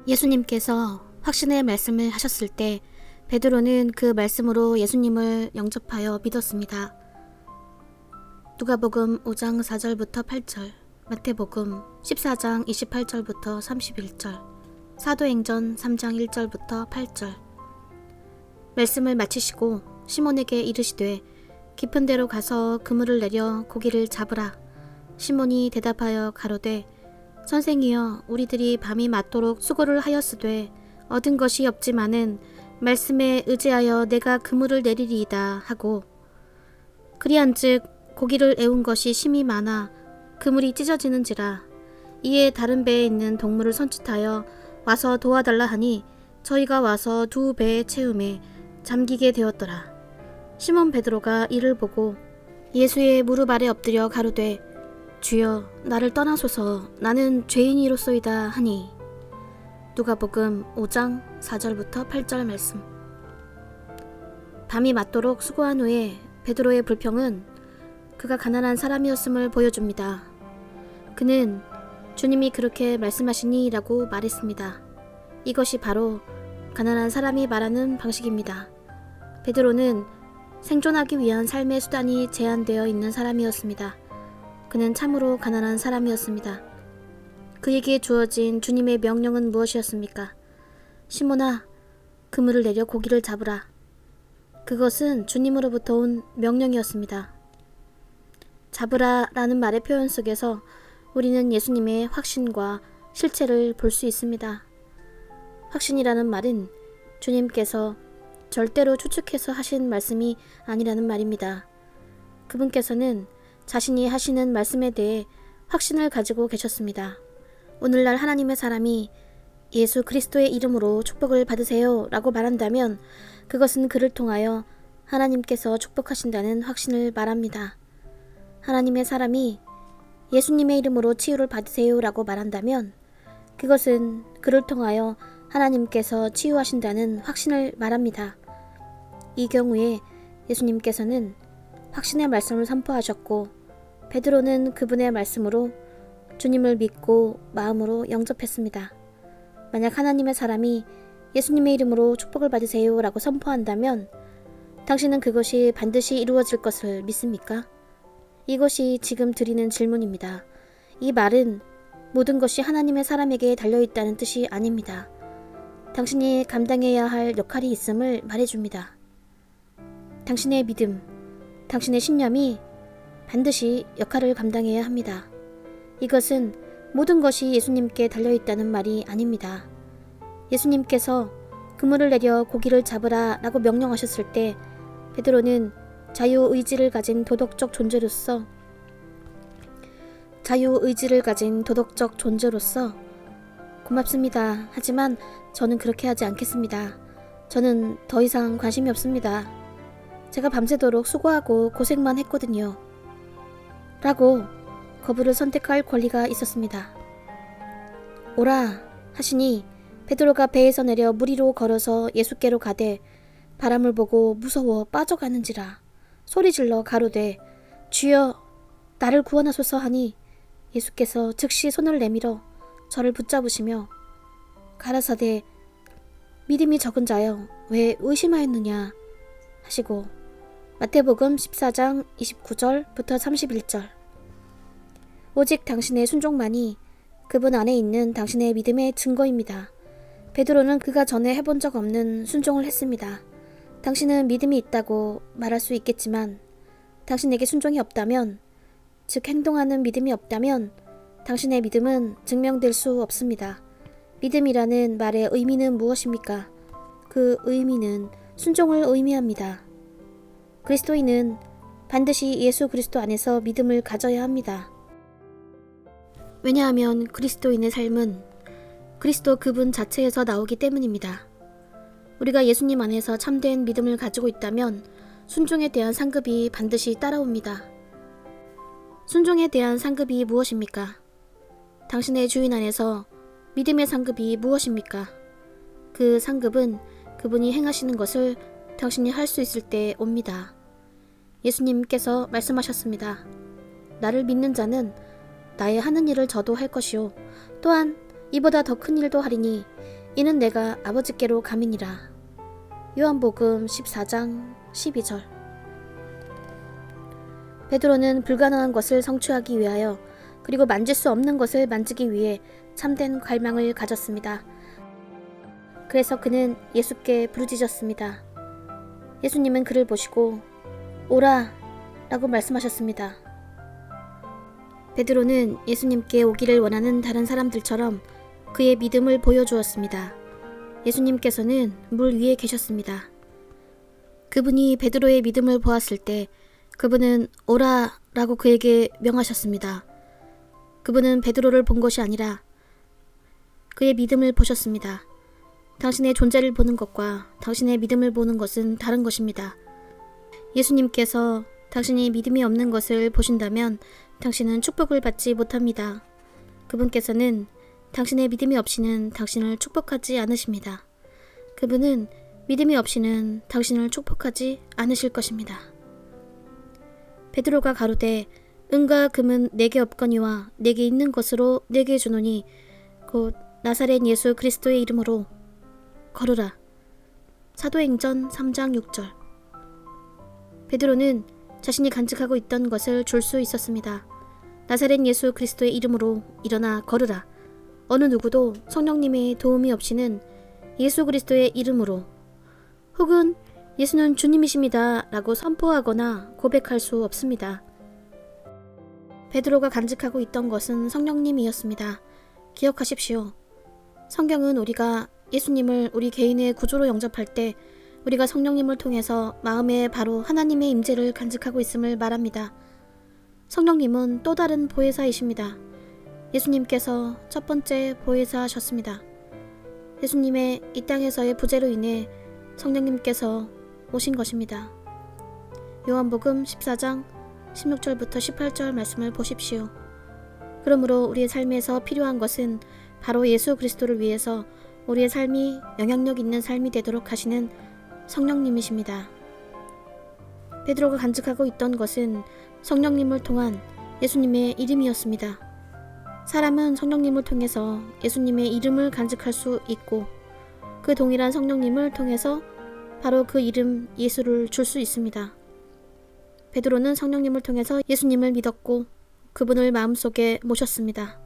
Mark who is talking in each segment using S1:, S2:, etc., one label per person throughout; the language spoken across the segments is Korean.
S1: 예수님께서 확신의 말씀을 하셨을 때 베드로는 그 말씀으로 예수님을 영접하여 믿었습니다. 누가복음 5장 4절부터 8절, 마태복음 14장 28절부터 31절, 사도행전 3장 1절부터 8절. 말씀을 마치시고 시몬에게 이르시되 깊은 데로 가서 그물을 내려 고기를 잡으라. 시몬이 대답하여 가로되 선생이여, 우리들이 밤이 맞도록 수고를 하였으되 얻은 것이 없지만은 말씀에 의지하여 내가 그물을 내리리이다 하고, 그리한즉 고기를 애운 것이 심히 많아 그물이 찢어지는지라. 이에 다른 배에 있는 동물을 선짓하여 와서 도와달라 하니 저희가 와서 두 배에 채움에 잠기게 되었더라. 시몬 베드로가 이를 보고 예수의 무릎 아래 엎드려 가로되 주여, 나를 떠나소서, 나는 죄인이로소이다 하니. 누가복음 5장 4절부터 8절 말씀. 밤이 맞도록 수고한 후에 베드로의 불평은 그가 가난한 사람이었음을 보여줍니다. 그는 주님이 그렇게 말씀하시니 라고 말했습니다. 이것이 바로 가난한 사람이 말하는 방식입니다. 베드로는 생존하기 위한 삶의 수단이 제한되어 있는 사람이었습니다. 그는 참으로 가난한 사람이었습니다. 그에게 주어진 주님의 명령은 무엇이었습니까? 시몬아, 그물을 내려 고기를 잡으라. 그것은 주님으로부터 온 명령이었습니다. 잡으라 라는 말의 표현 속에서 우리는 예수님의 확신과 실체를 볼 수 있습니다. 확신이라는 말은 주님께서 절대로 추측해서 하신 말씀이 아니라는 말입니다. 그분께서는 자신이 하시는 말씀에 대해 확신을 가지고 계셨습니다. 오늘날 하나님의 사람이 예수 그리스도의 이름으로 축복을 받으세요 라고 말한다면 그것은 그를 통하여 하나님께서 축복하신다는 확신을 말합니다. 하나님의 사람이 예수님의 이름으로 치유를 받으세요 라고 말한다면 그것은 그를 통하여 하나님께서 치유하신다는 확신을 말합니다. 이 경우에 예수님께서는 확신의 말씀을 선포하셨고 베드로는 그분의 말씀으로 주님을 믿고 마음으로 영접했습니다. 만약 하나님의 사람이 예수님의 이름으로 축복을 받으세요 라고 선포한다면 당신은 그것이 반드시 이루어질 것을 믿습니까? 이것이 지금 드리는 질문입니다. 이 말은 모든 것이 하나님의 사람에게 달려있다는 뜻이 아닙니다. 당신이 감당해야 할 역할이 있음을 말해줍니다. 당신의 믿음, 당신의 신념이 반드시 역할을 감당해야 합니다. 이것은 모든 것이 예수님께 달려있다는 말이 아닙니다. 예수님께서 그물을 내려 고기를 잡으라 라고 명령하셨을 때 베드로는 자유의지를 가진 도덕적 존재로서 고맙습니다. 하지만 저는 그렇게 하지 않겠습니다. 저는 더 이상 관심이 없습니다. 제가 밤새도록 수고하고 고생만 했거든요. 라고 거부를 선택할 권리가 있었습니다. 오라 하시니 베드로가 배에서 내려 물 위로 걸어서 예수께로 가되 바람을 보고 무서워 빠져가는지라 소리질러 가로되 주여, 나를 구원하소서 하니 예수께서 즉시 손을 내밀어 저를 붙잡으시며 가라사대 믿음이 적은 자여, 왜 의심하였느냐 하시고. 마태복음 14장 29절부터 31절. 오직 당신의 순종만이 그분 안에 있는 당신의 믿음의 증거입니다. 베드로는 그가 전에 해본 적 없는 순종을 했습니다. 당신은 믿음이 있다고 말할 수 있겠지만 당신에게 순종이 없다면, 즉 행동하는 믿음이 없다면 당신의 믿음은 증명될 수 없습니다. 믿음이라는 말의 의미는 무엇입니까? 그 의미는 순종을 의미합니다. 그리스도인은 반드시 예수 그리스도 안에서 믿음을 가져야 합니다. 왜냐하면 그리스도인의 삶은 그리스도 그분 자체에서 나오기 때문입니다. 우리가 예수님 안에서 참된 믿음을 가지고 있다면 순종에 대한 상급이 반드시 따라옵니다. 순종에 대한 상급이 무엇입니까? 당신의 주인 안에서 믿음의 상급이 무엇입니까? 그 상급은 그분이 행하시는 것을 당신이 할 수 있을 때 옵니다. 예수님께서 말씀하셨습니다. 나를 믿는 자는 나의 하는 일을 저도 할 것이요 또한 이보다 더 큰 일도 하리니 이는 내가 아버지께로 감이니라. 요한복음 14장 12절. 베드로는 불가능한 것을 성취하기 위하여 그리고 만질 수 없는 것을 만지기 위해 참된 갈망을 가졌습니다. 그래서 그는 예수께 부르짖었습니다. 예수님은 그를 보시고 오라 라고 말씀하셨습니다. 베드로는 예수님께 오기를 원하는 다른 사람들처럼 그의 믿음을 보여주었습니다. 예수님께서는 물 위에 계셨습니다. 그분이 베드로의 믿음을 보았을 때 그분은 오라 라고 그에게 명하셨습니다. 그분은 베드로를 본 것이 아니라 그의 믿음을 보셨습니다. 당신의 존재를 보는 것과 당신의 믿음을 보는 것은 다른 것입니다. 예수님께서 당신이 믿음이 없는 것을 보신다면 당신은 축복을 받지 못합니다. 그분께서는 당신의 믿음이 없이는 당신을 축복하지 않으십니다. 그분은 믿음이 없이는 당신을 축복하지 않으실 것입니다. 베드로가 가로되 은과 금은 내게 없거니와 내게 있는 것으로 내게 주노니 곧 나사렛 예수 그리스도의 이름으로 걸으라. 사도행전 3장 6절. 베드로는 자신이 간직하고 있던 것을 줄 수 있었습니다. 나사렛 예수 그리스도의 이름으로 일어나 걸으라. 어느 누구도 성령님의 도움이 없이는 예수 그리스도의 이름으로 혹은 예수는 주님이십니다 라고 선포하거나 고백할 수 없습니다. 베드로가 간직하고 있던 것은 성령님이었습니다. 기억하십시오. 성경은 우리가 예수님을 우리 개인의 구조로 영접할 때 우리가 성령님을 통해서 마음에 바로 하나님의 임재를 간직하고 있음을 말합니다. 성령님은 또 다른 보혜사이십니다. 예수님께서 첫 번째 보혜사셨습니다. 예수님의 이 땅에서의 부재로 인해 성령님께서 오신 것입니다. 요한복음 14장 16절부터 18절 말씀을 보십시오. 그러므로 우리의 삶에서 필요한 것은 바로 예수 그리스도를 위해서 우리의 삶이 영향력 있는 삶이 되도록 하시는 성령님이십니다. 베드로가 간직하고 있던 것은 성령님을 통한 예수님의 이름이었습니다. 사람은 성령님을 통해서 예수님의 이름을 간직할 수 있고 그 동일한 성령님을 통해서 바로 그 이름 예수를 줄 수 있습니다. 베드로는 성령님을 통해서 예수님을 믿었고 그분을 마음속에 모셨습니다.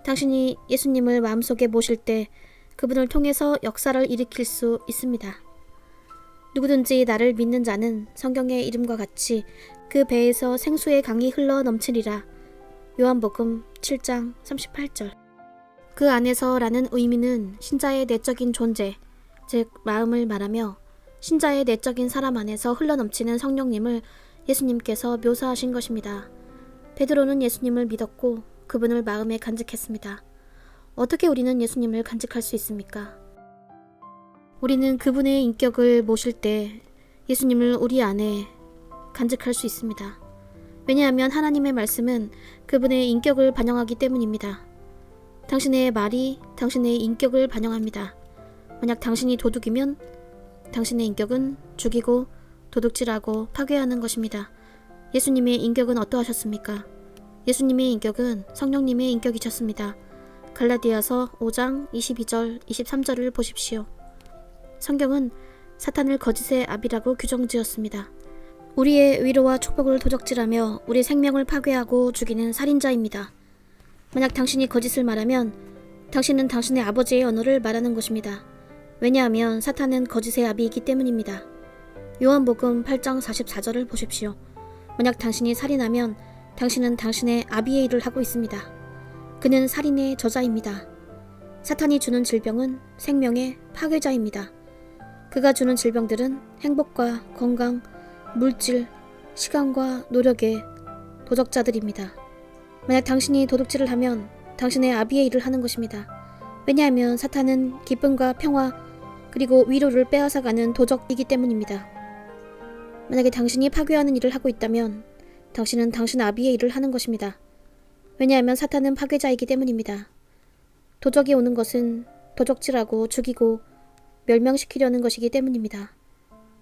S1: 당신이 예수님을 마음속에 모실 때 그분을 통해서 역사를 일으킬 수 있습니다. 누구든지 나를 믿는 자는 성경의 이름과 같이 그 배에서 생수의 강이 흘러 넘치리라. 요한복음 7장 38절. 그 안에서 라는 의미는 신자의 내적인 존재, 즉 마음을 말하며 신자의 내적인 사람 안에서 흘러넘치는 성령님을 예수님께서 묘사하신 것입니다. 베드로는 예수님을 믿었고 그분을 마음에 간직했습니다. 어떻게 우리는 예수님을 간직할 수 있습니까? 우리는 그분의 인격을 모실 때 예수님을 우리 안에 간직할 수 있습니다. 왜냐하면 하나님의 말씀은 그분의 인격을 반영하기 때문입니다. 당신의 말이 당신의 인격을 반영합니다. 만약 당신이 도둑이면 당신의 인격은 죽이고 도둑질하고 파괴하는 것입니다. 예수님의 인격은 어떠하셨습니까? 예수님의 인격은 성령님의 인격이셨습니다. 갈라디아서 5장 22절 23절을 보십시오. 성경은 사탄을 거짓의 아비라고 규정지었습니다. 우리의 위로와 축복을 도적질하며 우리 생명을 파괴하고 죽이는 살인자입니다. 만약 당신이 거짓을 말하면 당신은 당신의 아버지의 언어를 말하는 것입니다. 왜냐하면 사탄은 거짓의 아비이기 때문입니다. 요한복음 8장 44절을 보십시오. 만약 당신이 살인하면 당신은 당신의 아비의 일을 하고 있습니다. 그는 살인의 저자입니다. 사탄이 주는 질병은 생명의 파괴자입니다. 그가 주는 질병들은 행복과 건강, 물질, 시간과 노력의 도적자들입니다. 만약 당신이 도둑질을 하면 당신의 아비의 일을 하는 것입니다. 왜냐하면 사탄은 기쁨과 평화 그리고 위로를 빼앗아가는 도적이기 때문입니다. 만약에 당신이 파괴하는 일을 하고 있다면 당신은 당신 아비의 일을 하는 것입니다. 왜냐하면 사탄은 파괴자이기 때문입니다. 도적이 오는 것은 도적질하고 죽이고 멸망시키려는 것이기 때문입니다.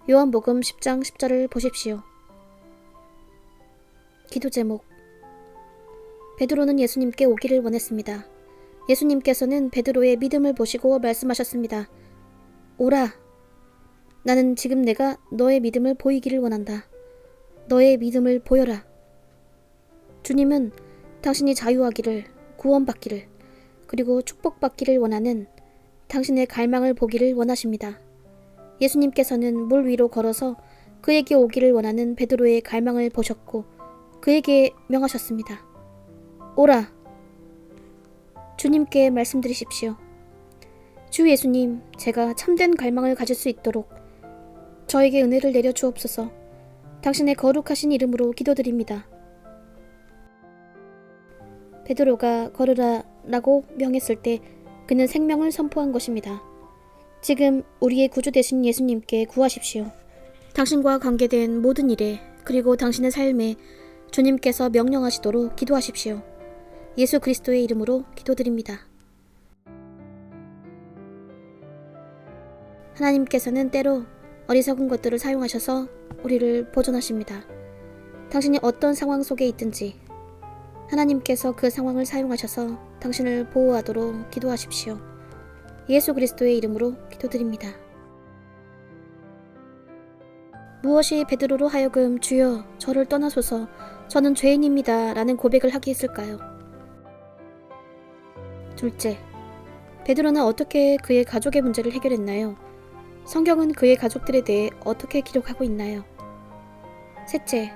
S1: 요한복음 10장 10절을 보십시오. 기도 제목. 베드로는 예수님께 오기를 원했습니다. 예수님께서는 베드로의 믿음을 보시고 말씀하셨습니다. 오라. 나는 지금 내가 너의 믿음을 보이기를 원한다. 너의 믿음을 보여라. 주님은 당신이 자유하기를, 구원받기를, 그리고 축복받기를 원하는 당신의 갈망을 보기를 원하십니다. 예수님께서는 물 위로 걸어서 그에게 오기를 원하는 베드로의 갈망을 보셨고 그에게 명하셨습니다. 오라. 주님께 말씀드리십시오. 주 예수님, 제가 참된 갈망을 가질 수 있도록 저에게 은혜를 내려 주옵소서. 당신의 거룩하신 이름으로 기도드립니다. 베드로가 걸으라 라고 명했을 때 그는 생명을 선포한 것입니다. 지금 우리의 구주 되신 예수님께 구하십시오. 당신과 관계된 모든 일에 그리고 당신의 삶에 주님께서 명령하시도록 기도하십시오. 예수 그리스도의 이름으로 기도드립니다. 하나님께서는 때로 어리석은 것들을 사용하셔서 우리를 보존하십니다. 당신이 어떤 상황 속에 있든지 하나님께서 그 상황을 사용하셔서 당신을 보호하도록 기도하십시오. 예수 그리스도의 이름으로 기도드립니다. 무엇이 베드로로 하여금 주여 저를 떠나소서 저는 죄인입니다 라는 고백을 하게 했을까요? 둘째, 베드로는 어떻게 그의 가족의 문제를 해결했나요? 성경은 그의 가족들에 대해 어떻게 기록하고 있나요? 셋째,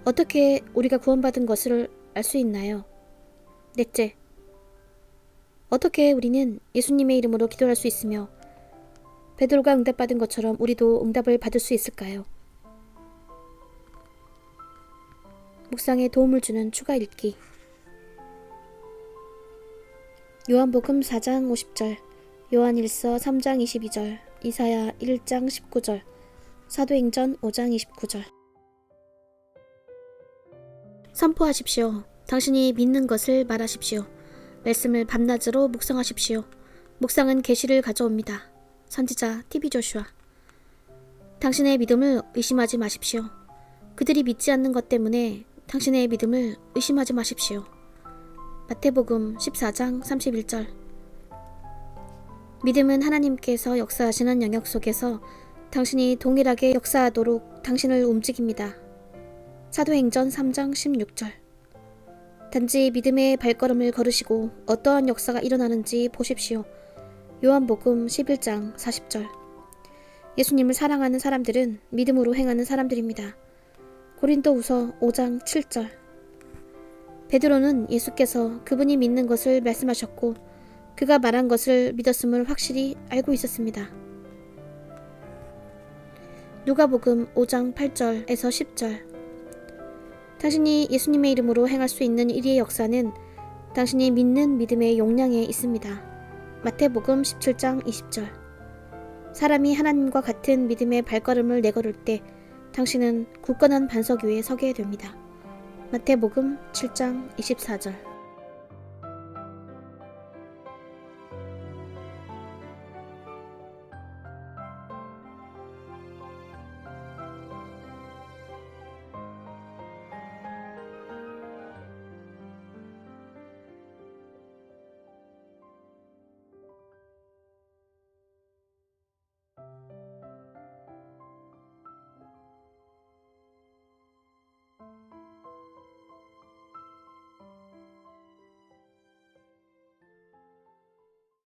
S1: 어떻게 우리가 구원받은 것을 알 수 있나요? 넷째, 어떻게 우리는 예수님의 이름으로 기도할 수 있으며 베드로가 응답받은 것처럼 우리도 응답을 받을 수 있을까요? 묵상에 도움을 주는 추가 읽기. 요한복음 4장 50절, 요한일서 3장 22절, 이사야 1장 19절, 사도행전 5장 29절. 선포하십시오. 당신이 믿는 것을 말하십시오. 말씀을 밤낮으로 묵상하십시오. 묵상은 계시를 가져옵니다. 선지자 TV 조슈아. 당신의 믿음을 의심하지 마십시오. 그들이 믿지 않는 것 때문에 당신의 믿음을 의심하지 마십시오. 마태복음 14장 31절. 믿음은 하나님께서 역사하시는 영역 속에서 당신이 동일하게 역사하도록 당신을 움직입니다. 사도행전 3장 16절. 단지 믿음의 발걸음을 걸으시고 어떠한 역사가 일어나는지 보십시오. 요한복음 11장 40절. 예수님을 사랑하는 사람들은 믿음으로 행하는 사람들입니다. 고린도후서 5장 7절. 베드로는 예수께서 그분이 믿는 것을 말씀하셨고 그가 말한 것을 믿었음을 확실히 알고 있었습니다. 누가복음 5장 8절에서 10절. 당신이 예수님의 이름으로 행할 수 있는 일의 역사는 당신이 믿는 믿음의 용량에 있습니다. 마태복음 17장 20절. 사람이 하나님과 같은 믿음의 발걸음을 내걸을 때 당신은 굳건한 반석 위에 서게 됩니다. 마태복음 7장 24절.